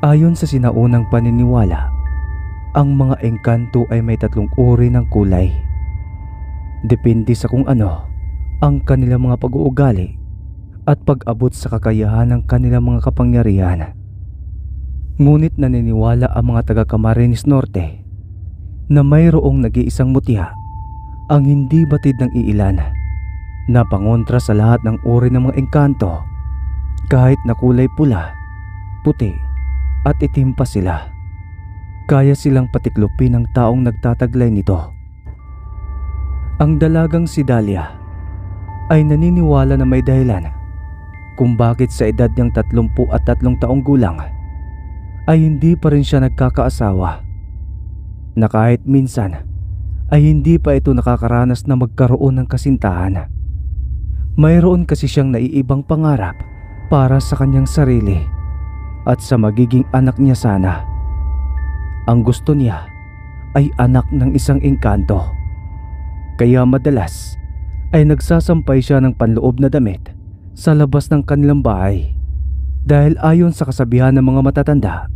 Ayon sa sinaunang paniniwala, ang mga engkanto ay may 3 uri ng kulay. Depende sa kung ano ang kanilang mga pag-uugali at pag-abot sa kakayahan ng kanilang mga kapangyarihan. Ngunit naniniwala ang mga taga Camarines Norte na mayroong nag-iisang mutya ang hindi batid ng iilan na pangontra sa lahat ng uri ng mga engkanto, kahit na kulay pula, puti at itim pa sila. Kaya silang patiklopin ng taong nagtataglay nito. Ang dalagang si Dahlia ay naniniwala na may dahilan kung bakit sa edad niyang 33 taong gulang ay hindi pa rin siya nagkakaasawa, na kahit minsan ay hindi pa ito nakakaranas na magkaroon ng kasintahan. Mayroon kasi siyang naiibang pangarap para sa kanyang sarili at sa magiging anak niya sana. Ang gusto niya ay anak ng isang engkanto. Kaya madalas ay nagsasampay siya ng panloob na damit sa labas ng kanilang bahay, dahil ayon sa kasabihan ng mga matatanda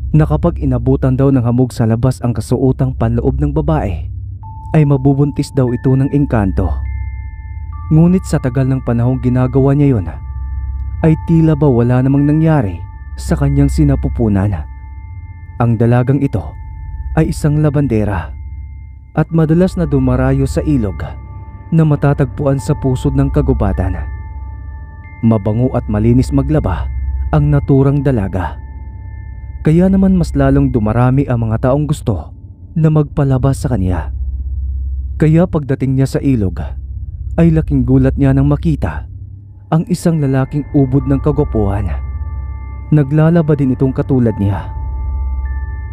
na kapag inabutan daw ng hamog sa labas ang kasuotang panloob ng babae ay mabubuntis daw ito ng engkanto. Ngunit sa tagal ng panahong ginagawa niya yon ay tila ba wala namang nangyari sa kanyang sinapupunan. Ang dalagang ito ay isang labandera at madalas na dumarayo sa ilog na matatagpuan sa pusod ng kagubatan. Mabango at malinis maglaba ang naturang dalaga. Kaya naman mas lalong dumarami ang mga taong gusto na magpalabas sa kanya. Kaya pagdating niya sa ilog ay laking gulat niya nang makita ang isang lalaking ubod ng kagwapuhan. Naglalaba din itong katulad niya.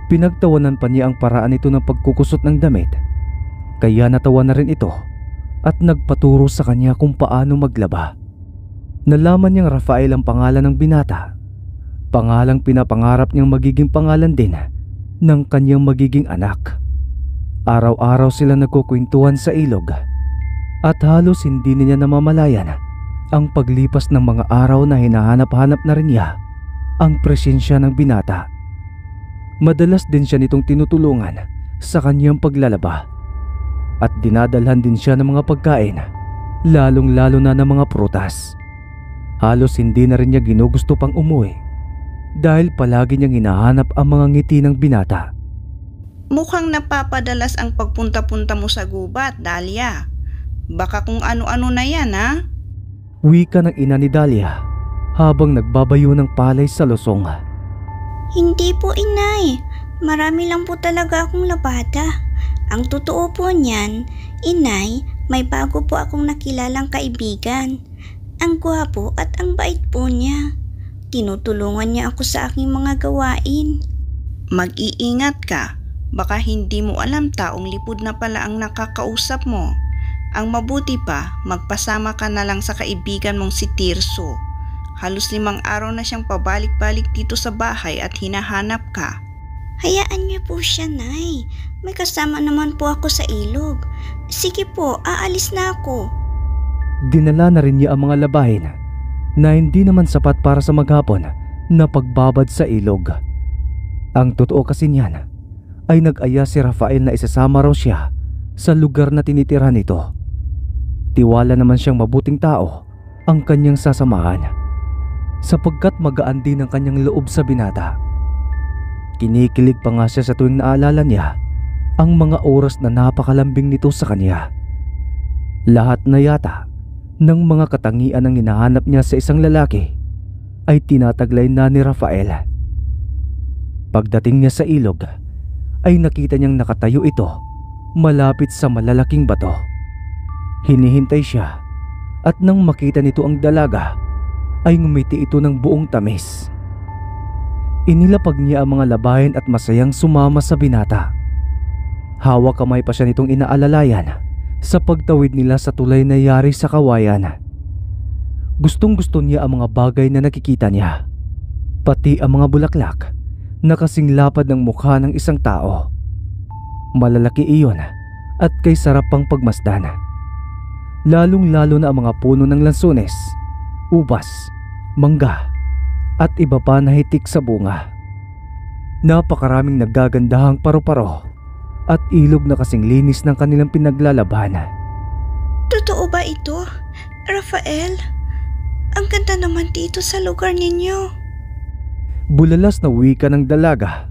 Pinagtawanan pa niya ang paraan nito ng pagkukusot ng damit, kaya natawa na rin ito at nagpaturo sa kanya kung paano maglaba. Nalaman niyang Rafael ang pangalan ng binata, pangalang pinapangarap niyang magiging pangalan din ng kanyang magiging anak. Araw-araw sila nagkukwentuhan sa ilog at halos hindi niya namamalayan ang paglipas ng mga araw na hinahanap-hanap na rin niya ang presensya ng binata. Madalas din siya nitong tinutulungan sa kanyang paglalaba at dinadalhan din siya ng mga pagkain, lalong-lalo na ng mga prutas. Halos hindi na rin niya ginugusto pang umuwi dahil palagi niyang hinahanap ang mga ngiti ng binata. Mukhang napapadalas ang pagpunta-punta mo sa gubat, Dahlia. Baka kung ano-ano na yan, ha? Wika ng ina ni Dahlia habang nagbabayo ng palay sa losong. Hindi po, inay. Marami lang po talaga akong labada. Ang totoo po niyan, inay, may bago po akong nakilalang kaibigan. Ang gwapo at ang bait po niya. Tinutulungan niya ako sa aking mga gawain. Mag-iingat ka. Baka hindi mo alam taong lipod na pala ang nakakausap mo. Ang mabuti pa, magpasama ka na lang sa kaibigan mong si Tirso. Halos 5 araw na siyang pabalik-balik dito sa bahay at hinahanap ka. Hayaan niyo po siya, nay. May kasama naman po ako sa ilog. Sige po, aalis na ako. Dinala na rin niya ang mga labahin na hindi naman sapat para sa maghapon na pagbabad sa ilog. Ang totoo kasi niyan ay nag-aya si Rafael na isasama raw siya sa lugar na tinitira nito. Tiwala naman siyang mabuting tao ang kanyang sasamahan, sapagkat magaan din ang kanyang loob sa binata. Kinikilig pa nga siya sa tuwing naalala niya ang mga oras na napakalambing nito sa kanya. Lahat na yata ng mga katangian ng hinahanap niya sa isang lalaki ay tinataglay na ni Rafael. Pagdating niya sa ilog ay nakita niyang nakatayo ito malapit sa malalaking bato. Hinihintay siya at nang makita nito ang dalaga ay ngumiti ito ng buong tamis. Inilapag niya ang mga labahin at masayang sumama sa binata. Hawak kamay pa siya nitong inaalalayan sa pagtawid nila sa tulay na yari sa kawayan. Gustong-gusto niya ang mga bagay na nakikita niya, pati ang mga bulaklak na kasing lapad ng mukha ng isang tao. Malalaki iyon at kay sarap pang pagmasdan. Lalong-lalo na ang mga puno ng lansones, ubas, mangga at iba pa na hitik sa bunga. Napakaraming naggagandahang paro-paro at ilog na kasing linis ng kanilang pinaglalaban. Totoo ba ito, Rafael? Ang ganda naman dito sa lugar ninyo. Bulalas na wika ng dalaga.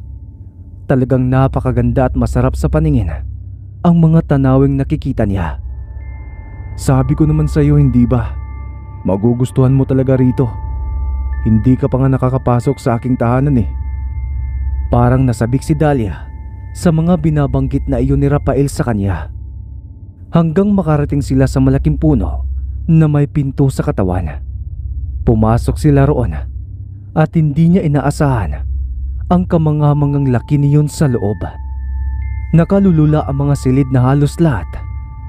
Talagang napakaganda at masarap sa paningin ang mga tanawing nakikita niya. Sabi ko naman sa iyo, hindi ba? Magugustuhan mo talaga rito. Hindi ka pa nga nakakapasok sa aking tahanan eh. Parang nasabik si Dahlia sa mga binabanggit na iyon ni Rafael sa kanya. Hanggang makarating sila sa malaking puno na may pinto sa katawan. Pumasok sila roon at hindi niya inaasahan ang kamangamangang laki niyon sa loob. Nakalulula ang mga silid na halos lahat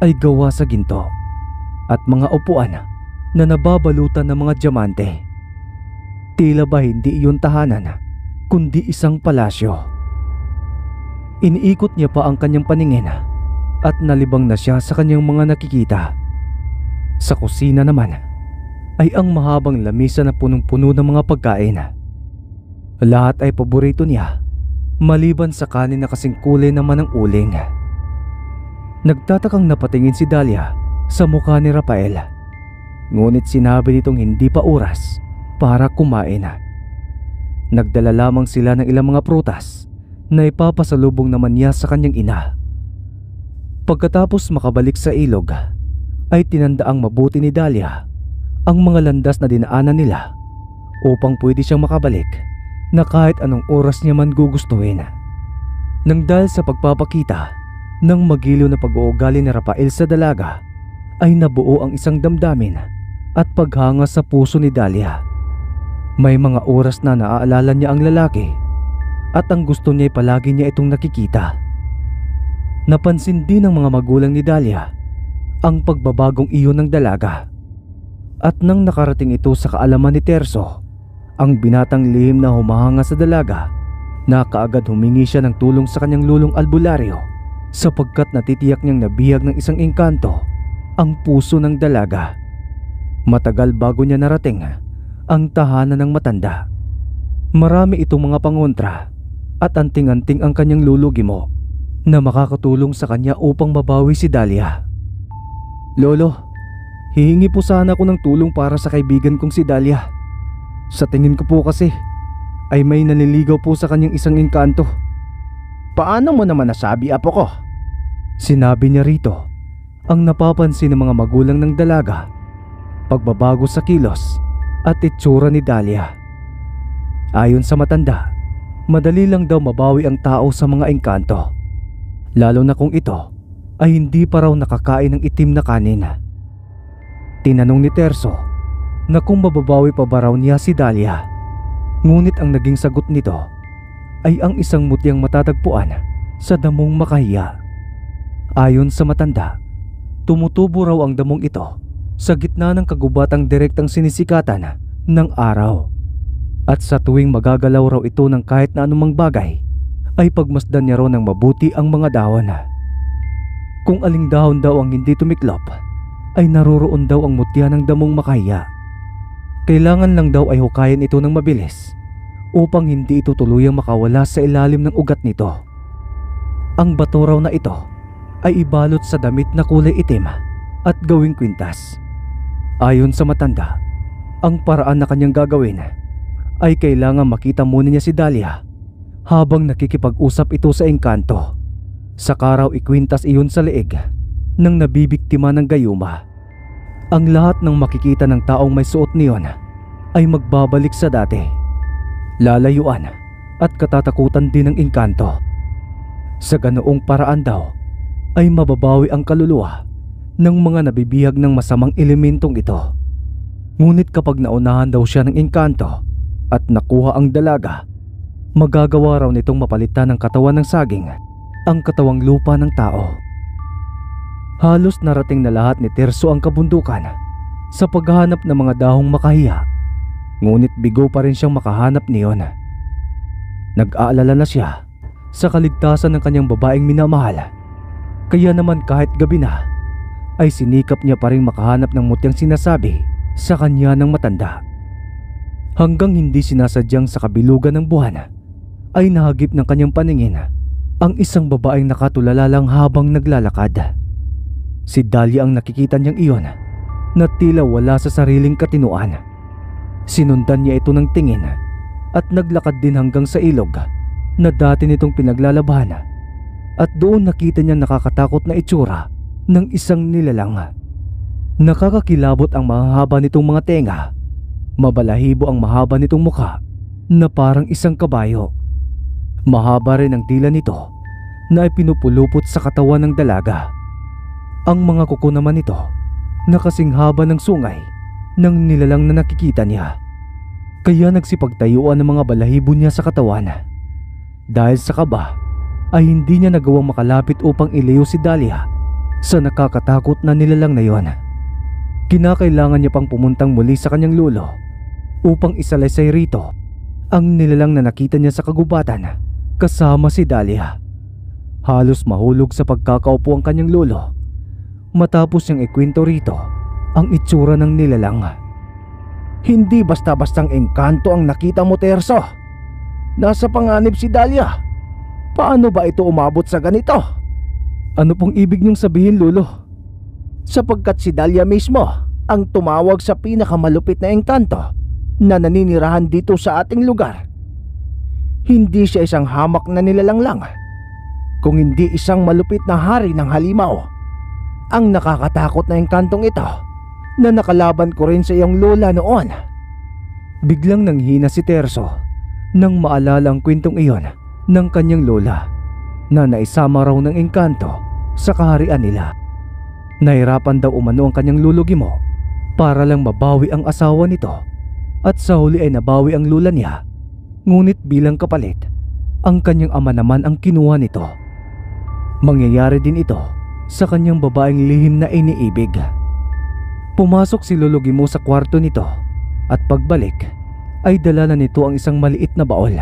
ay gawa sa ginto at mga upuan na nababalutan ng mga diamante. Tila ba hindi iyon tahanan kundi isang palasyo. Iniikot niya pa ang kanyang paningin at nalibang na siya sa kanyang mga nakikita. Sa kusina naman ay ang mahabang lamisa na punong-puno ng mga pagkain. Lahat ay paborito niya maliban sa kanin na kasing kulay naman ng uling. Nagtatakang napatingin si Dahlia sa mukha ni Rafael. Ngunit sinabi nitong hindi pa oras para kumain. Nagdala lamang sila ng ilang mga prutas na ipapasalubong naman niya sa kanyang ina. Pagkatapos makabalik sa ilog ay tinandaang mabuti ni Dahlia ang mga landas na dinaanan nila upang pwede siyang makabalik na kahit anong oras niya man gugustuhin. Nang dahil sa pagpapakita ng magiliw na pag-uugali ni Rafael sa dalaga ay nabuo ang isang damdamin at paghanga sa puso ni Dahlia. May mga oras na naaalala niya ang lalaki at ang gusto niya ay palagi niya itong nakikita. Napansin din ng mga magulang ni Dahlia ang pagbabagong iyon ng dalaga. At nang nakarating ito sa kaalaman ni Terso, ang binatang lihim na humahanga sa dalaga, na kaagad humingi siya ng tulong sa kanyang lulong albularyo sapagkat natitiyak niyang nabihag ng isang engkanto ang puso ng dalaga. Matagal bago niya narating ang tahanan ng matanda. Marami itong mga pangontra at anting-anting ang kanyang lulugimo na makakatulong sa kanya upang mabawi si Dahlia. Lolo, hihingi po sana ako ng tulong para sa kaibigan kong si Dahlia. Sa tingin ko po kasi ay may naniligaw po sa kanyang isang engkanto. Paano mo naman nasabi, apo ko? Sinabi niya rito ang napapansin ng mga magulang ng dalaga, pagbabago sa kilos at itsura ni Dahlia. Ayon sa matanda, madali lang daw mabawi ang tao sa mga engkanto, lalo na kung ito ay hindi pa raw nakakain ng itim na kanin. Tinanong ni Terso na kung mababawi pa ba raw niya si Dahlia, ngunit ang naging sagot nito ay ang isang mutyang matatagpuan sa damong Makahiya. Ayon sa matanda, tumutubo raw ang damong ito sa gitna ng kagubatang direktang sinisikatan ng araw. At sa tuwing magagalaw raw ito ng kahit na anumang bagay, ay pagmasdan niya raw ng mabuti ang mga dahon. Kung aling dahon daw ang hindi tumiklop, ay naroroon daw ang mutya ng damong Makahiya. Kailangan lang daw ay hukayin ito ng mabilis upang hindi ito tuluyang makawala sa ilalim ng ugat nito. Ang bato raw na ito ay ibalot sa damit na kulay itim at gawing kwintas. Ayon sa matanda, ang paraan na kanyang gagawin ay kailangan makita muna niya si Dahlia habang nakikipag-usap ito sa engkanto. Saka raw ikwintas iyon sa leeg ng nabibiktima ng gayuma. Ang lahat ng makikita ng taong may suot niyon ay magbabalik sa dati. Lalayuan at katatakutan din ng engkanto. Sa ganoong paraan daw ay mababawi ang kaluluwa ng mga nabibihag ng masamang elementong ito. Ngunit kapag naunahan daw siya ng engkanto at nakuha ang dalaga, magagawa raw nitong mapalitan ng katawan ng saging ang katawang lupa ng tao. Halos narating na lahat ni Terso ang kabundukan sa paghahanap ng mga dahong Makahiya, ngunit bigo pa rin siyang makahanap niyon. Nag-aalala na siya sa kaligtasan ng kanyang babaeng minamahal, kaya naman kahit gabi na ay sinikap niya pa rin makahanap ng mutyang sinasabi sa kanya ng matanda. Hanggang hindi sinasadyang sa kabilugan ng buwan ay nahagip ng kanyang paningin ang isang babaeng nakatulala lang habang naglalakad. Si Dahlia ang nakikita niyang iyon na tila wala sa sariling katinuan. Sinundan niya ito ng tingin at naglakad din hanggang sa ilog na dati nitong pinaglalabahan, at doon nakita niya nakakatakot na itsura ng isang nilalang. Nakakakilabot ang mahahaba nitong mga tenga, mabalahibo ang mahaba nitong mukha na parang isang kabayo. Mahaba rin ang dila nito na ipinupulupot sa katawan ng dalaga. Ang mga kuko naman nito na kasing haba ng sungay ng nilalang na nakikita niya. Kaya nagsipagtayuan ng mga balahibo niya sa katawan. Dahil sa kaba ay hindi niya nagawang makalapit upang ilayo si Dahlia sa nakakatakot na nilalang na yon. Kinakailangan niya pang pumuntang muli sa kanyang lolo upang isalaysay rito ang nilalang na nakita niya sa kagubatan kasama si Dahlia. Halos mahulog sa pagkakaupo ang kanyang lolo matapos niyang ikwento rito ang itsura ng nilalang. Hindi basta-bastang engkanto ang nakita mo, Terso. Nasa panganib si Dahlia. Paano ba ito umabot sa ganito? Ano pong ibig niyong sabihin, lolo? Sapagkat si Dahlia mismo ang tumawag sa pinakamalupit na engkanto na naninirahan dito sa ating lugar. Hindi siya isang hamak na nilalang lang, kung hindi isang malupit na hari ng halimaw. Ang nakakatakot na engkantong ito na nakalaban ko rin sa iyong lola noon. Biglang nanghina si Terso nang maalala ang kwentong iyon ng kanyang lola na naisama raw ng engkanto sa kaharian nila. Nahirapan daw umano ang kanyang lulugimo para lang mabawi ang asawa nito, at sa huli ay nabawi ang lola niya, ngunit bilang kapalit ang kanyang ama naman ang kinuha nito. Mangyayari din ito sa kanyang babaeng lihim na iniibig. Pumasok si Lolo Gimo sa kwarto nito at pagbalik ay dala na nito ang isang maliit na baol.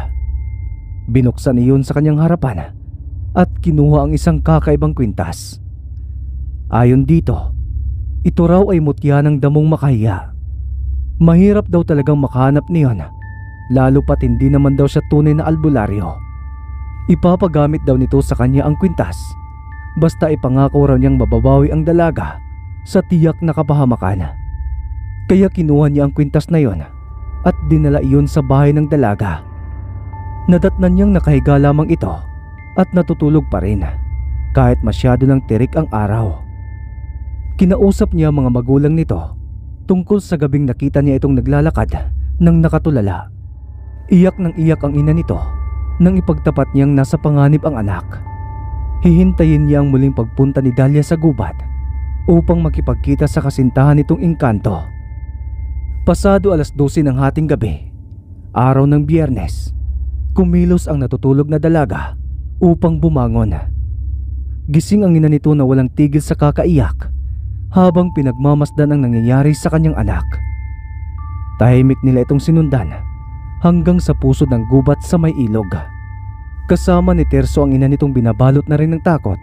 Binuksan iyon sa kanyang harapan at kinuha ang isang kakaibang kwintas. Ayon dito, ito raw ay mutya ng damong makahiya. Mahirap daw talagang makahanap niyon, lalo pat hindi naman daw siya tunay na albularyo. Ipapagamit daw nito sa kanya ang kwintas basta ipangako raw niyang mababawi ang dalaga sa tiyak na kapahamakan. Kaya kinuha niya ang kwintas na yon at dinala iyon sa bahay ng dalaga. Nadatnan niyang nakahiga lamang ito at natutulog pa rin kahit masyado ng tirik ang araw. Kinausap niya mga magulang nito tungkol sa gabing nakita niya itong naglalakad ng nakatulala. Iyak ng iyak ang ina nito nang ipagtapat niyang nasa panganib ang anak. Hihintayin niya ang muling pagpunta ni Dahlia sa gubat upang makipagkita sa kasintahan nitong engkanto. Pasado 12:00 ng hating gabi, araw ng Biyernes, kumilos ang natutulog na dalaga upang bumangon. Gising ang ina nito na walang tigil sa kakaiyak habang pinagmamasdan ang nangyayari sa kanyang anak. Tahimik nila itong sinundan hanggang sa pusod ng gubat sa may ilog. Kasama ni Terso ang ina nitong binabalot na rin ng takot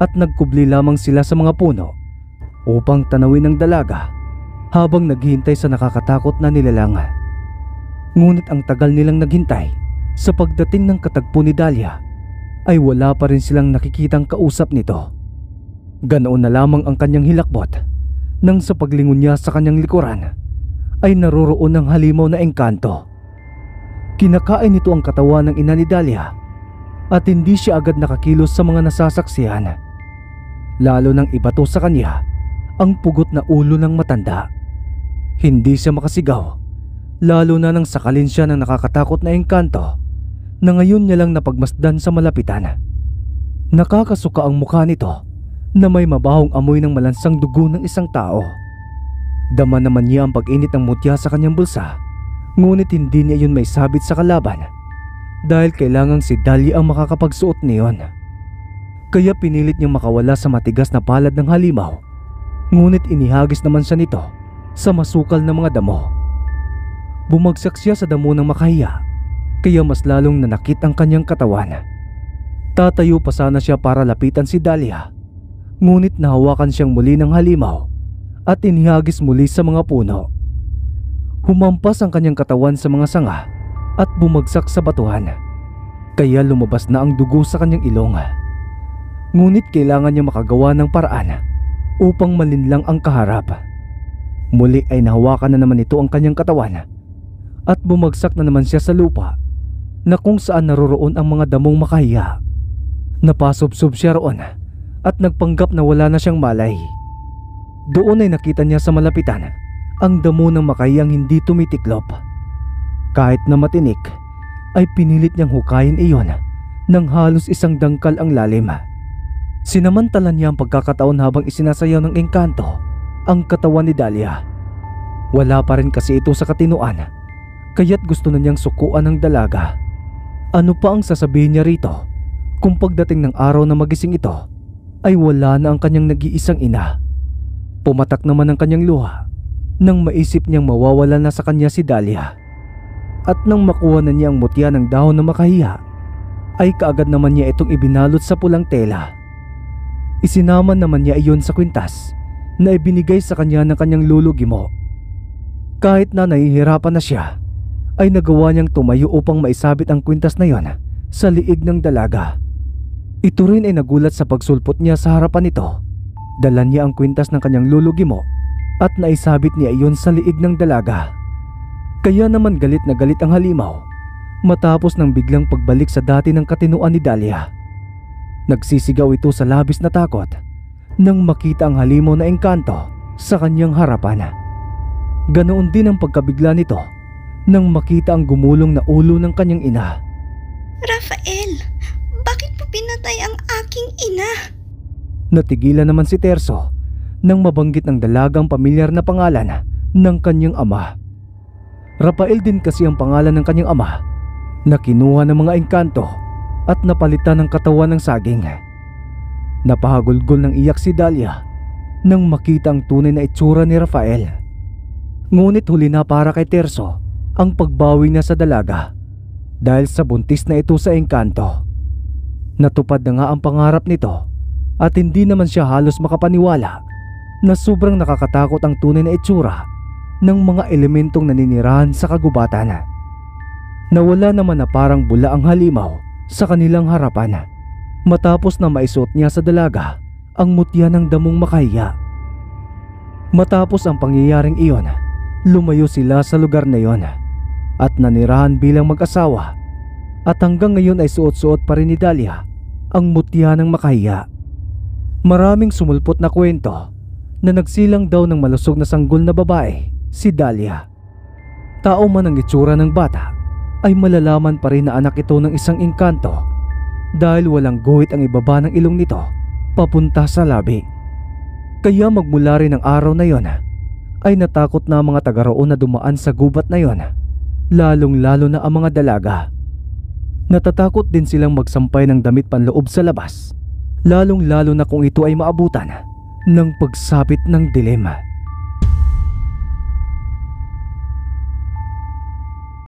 at nagkubli lamang sila sa mga puno upang tanawin ang dalaga habang naghihintay sa nakakatakot na nilalang. Ngunit ang tagal nilang naghintay sa pagdating ng katagpo ni Dahlia ay wala pa rin silang nakikitang kausap nito. Ganoon na lamang ang kanyang hilakbot nang sa paglingon niya sa kanyang likuran ay naroroon ng halimaw na engkanto. Kinakain nito ang katawan ng ina ni Dahlia at hindi siya agad nakakilos sa mga nasasaksihan. Lalo nang ibato sa kanya ang pugot na ulo ng matanda. Hindi siya makasigaw, lalo na nang sakalin siya ng nakakatakot na engkanto na ngayon niya lang napagmasdan sa malapitan. Nakakasuka ang mukha nito na may mabahong amoy ng malansang dugo ng isang tao. Dama naman niya ang pag-init ng mutya sa kanyang bulsa, ngunit hindi niya yun may sabit sa kalaban dahil kailangang si Dahlia ang makakapagsuot niyon. Kaya pinilit niyang makawala sa matigas na palad ng halimaw, ngunit inihagis naman siya nito sa masukal na mga damo. Bumagsak siya sa damo ng makahiya, kaya mas lalong nanakit ang kanyang katawan. Tatayo pa sana siya para lapitan si Dahlia, ngunit nahawakan siyang muli ng halimaw at inihagis muli sa mga puno. Humampas ang kanyang katawan sa mga sanga at bumagsak sa batuhan. kaya lumabas na ang dugo sa kanyang ilong. Ngunit kailangan niya makagawa ng paraan upang malinlang ang kaharap. Muli ay nahawakan na naman ito ang kanyang katawan at bumagsak na naman siya sa lupa na kung saan naroroon ang mga damong makahiya. Napasubsob siya roon at nagpanggap na wala na siyang malay. Doon ay nakita niya sa malapitan ang damo ng makahiyang hindi tumitiklop. Kahit na matinik ay pinilit niyang hukayin iyon nang halos isang dangkal ang lalim. Sinamantala niya ang pagkakataon habang isinasayaw ng engkanto ang katawan ni Dahlia. Wala pa rin kasi ito sa katinuan, kaya't gusto na niyang sukuan ng dalaga. Ano pa ang sasabihin niya rito kung pagdating ng araw na magising ito ay wala na ang kanyang nag-iisang ina? Pumatak naman ang kanyang luha nang maisip niyang mawawala na sa kanya si Dahlia. At nang makuha na niya ang mutya ng dahon na makahiya, ay kaagad naman niya itong ibinalot sa pulang tela. Isinaman naman niya iyon sa kwintas na ibinigay sa kanya ng kanyang lolo Gimo. Kahit na nahihirapan na siya, ay nagawa niyang tumayo upang maisabit ang kwintas na iyon sa liig ng dalaga. Ito rin ay nagulat sa pagsulpot niya sa harapan nito. Dala niya ang kwintas ng kanyang lolo Gimo at naisabit niya iyon sa liig ng dalaga. Kaya naman galit na galit ang halimaw matapos ng biglang pagbalik sa dati ng katinuan ni Dahlia. Nagsisigaw ito sa labis na takot nang makita ang halimaw na engkanto sa kanyang harapan. Ganoon din ang pagkabigla nito nang makita ang gumulong na ulo ng kanyang ina. Rafael, bakit mo pinatay ang aking ina? Natigilan naman si Terso nang mabanggit ng dalagang pamilyar na pangalan ng kanyang ama. Rafael din kasi ang pangalan ng kanyang ama na kinuha ng mga engkanto at napalitan ng katawan ng saging. Napahagulgol ng iyak si Dahlia nang makita ang tunay na itsura ni Rafael. Ngunit huli na para kay Terso ang pagbawi niya sa dalaga dahil sa buntis na ito sa engkanto. Natupad na nga ang pangarap nito at hindi naman siya halos makapaniwala na sobrang nakakatakot ang tunay na itsura ng mga elementong naninirahan sa kagubatan. Nawala naman na parang bula ang halimaw sa kanilang harapan matapos na maisuot niya sa dalaga ang mutya ng damong makahiya. Matapos ang pangyayaring iyon, lumayo sila sa lugar na iyon at nanirahan bilang mag-asawa at hanggang ngayon ay suot-suot pa rin ni Dahlia ang mutya ng makahiya. Maraming sumulpot na kwento na nagsilang daw ng malusog na sanggol na babae si Dahlia. Tao man ang itsura ng bata ay malalaman pa rin na anak ito ng isang engkanto dahil walang guhit ang ibaba ng ilong nito papunta sa labi. Kaya magmula rin ang araw na yon ay natakot na ang mga taga roon na dumaan sa gubat na yon, lalong lalo na ang mga dalaga. Natatakot din silang magsampay ng damit panloob sa labas, lalong lalo na kung ito ay maabutan ng pagsapit ng dilim.